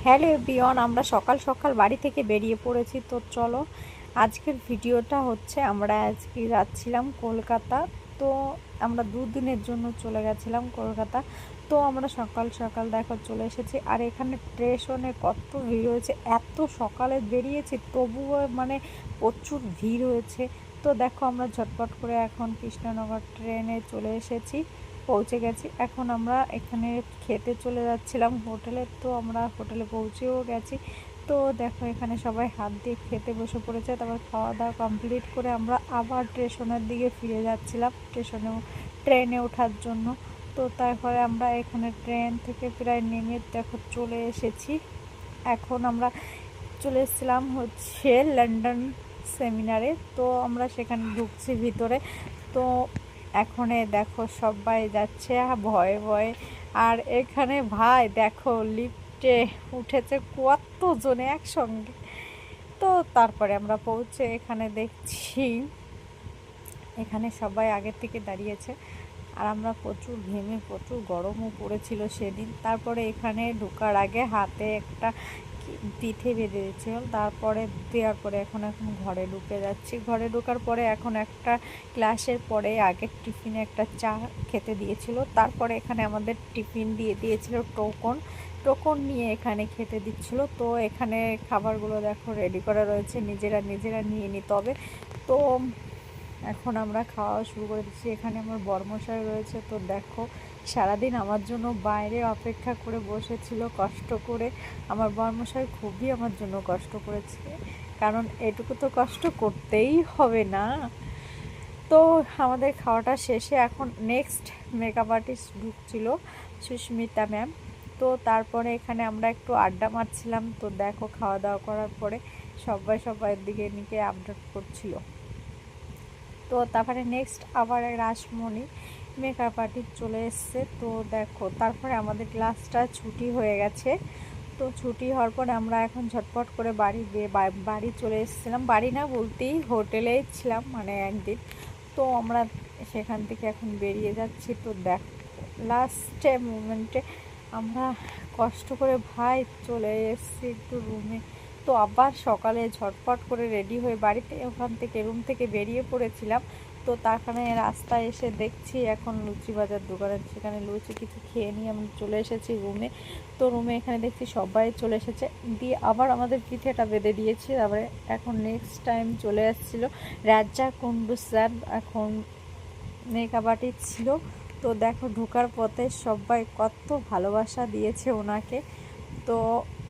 Hello everyone, আমরা সকাল সকাল বাড়ি থেকে বেরিয়ে পড়েছি। তো চলো, আজকের ভিডিওটা হচ্ছে আমরা আজকে যাচ্ছিলাম কলকাতা। তো আমরা দুদিনের জন্য চলে গেছিলাম কলকাতা। তো আমরা সকাল সকাল দেখো চলে এসেছি। আর এখানে স্টেশনে কত ভিড় হয়েছে, এত সকালে বেরিয়েছি তবুও মানে প্রচুর ভিড় হয়েছে। তো দেখো আমরা ঝটপট করে এখন কৃষ্ণনগর ট্রেনে চলে এসেছি, পৌঁছে গেছি। এখন আমরা এখানে খেতে চলে যাচ্ছিলাম হোটেলে। তো আমরা হোটেলে পৌঁছেও গেছি। তো দেখো এখানে সবাই হাত দিয়ে খেতে বসে পড়েছে। তারপর খাওয়া দাওয়া কমপ্লিট করে আমরা আবার স্টেশনের দিকে ফিরে যাচ্ছিলাম ট্রেনে ওঠার জন্য। তো তারপরে আমরা এখানে ট্রেন থেকে প্রায় নেমে দেখো চলে এসেছি। এখন আমরা চলে এসেছিলাম হচ্ছে লন্ডন সেমিনারে। তো আমরা সেখানে ঢুকছি ভিতরে। তো এখানে দেখো সবাই যাচ্ছে ভয়ে ভয়ে। আর এখানে ভাই দেখো লিফটে উঠেছে কতজনে একসঙ্গে। তো তারপরে আমরা পৌঁছে এখানে দেখছি এখানে সবাই আগের থেকে দাঁড়িয়েছে। আর আমরা প্রচুর ঘেমে প্রচুর গরমও পড়েছিল সেদিন। তারপরে এখানে ঢোকার আগে হাতে একটা পিঠে বেঁধে দিয়েছিল, তারপরে দেওয়ার পরে এখন ঘরে ঢুকে যাচ্ছি। ঘরে ঢোকার পরে এখন একটা ক্লাসের পরে আগের টিফিনে একটা চা খেতে দিয়েছিল। তারপরে এখানে আমাদের টিফিন দিয়ে দিয়েছিল টোকন নিয়ে এখানে খেতে দিচ্ছিল। তো এখানে খাবারগুলো দেখো রেডি করা রয়েছে, নিজেরা নিজেরা নিয়ে নিতে হবে। তো এখন আমরা খাওয়া শুরু করে দিচ্ছি। এখানে আমার বরমশাই রয়েছে। তো দেখো সারাদিন আমার জন্য বাইরে অপেক্ষা করে বসেছিল কষ্ট করে। আমার বরমশাই খুবই আমার জন্য কষ্ট করেছে, কারণ এটুকু তো কষ্ট করতেই হবে না। তো আমাদের খাওয়াটা শেষে এখন নেক্সট মেকআপ আর্টিস্ট ঢুকছিল, সুস্মিতা ম্যাম। তো তারপরে এখানে আমরা একটু আড্ডা মারছিলাম। তো দেখো খাওয়া দাওয়া করার পরে সবাইয়ের দিকে নিকে আপডেট করছিল। তো তারপরে নেক্সট আবার রাসমণি মেকআপ আর্টিস্ট চলে এসছে। তো দেখো তারপরে আমাদের ক্লাসটা ছুটি হয়ে গেছে। তো ছুটি হওয়ার পরে আমরা এখন ঝটপট করে বাড়ি চলে এসেছিলাম। বাড়ি না বলতেই হোটেলেই ছিলাম মানে একদিন। তো আমরা সেখান থেকে এখন বেরিয়ে যাচ্ছি। তো দেখো লাস্টে মোমেন্টে আমরা কষ্ট করে ভাই চলে এসেছি একটু রুমে। তো আবার সকালে ঝটপট করে রেডি হয়ে ওখান থেকে রুম থেকে বেরিয়ে পড়েছিলাম। তো তারখানে রাস্তায় এসে দেখছি এখন লুচি বাজার দোকানে, সেখানে লুচি কিছু খেয়ে নিয়ে আমি চলে এসেছি রুমে। তো রুমে এখানে দেখছি সবাই চলে এসেছে, দিয়ে আবার আমাদের পিঠেটা বেঁধে দিয়েছি। তারপরে এখন নেক্সট টাইম চলে আসছিলো রাজা কুন্ডু স্যার, এখন মেকআপ আর্টিস্ট ছিল। তো দেখো ঢোকার পথে সবাই কত ভালোবাসা দিয়েছে ওনাকে। তো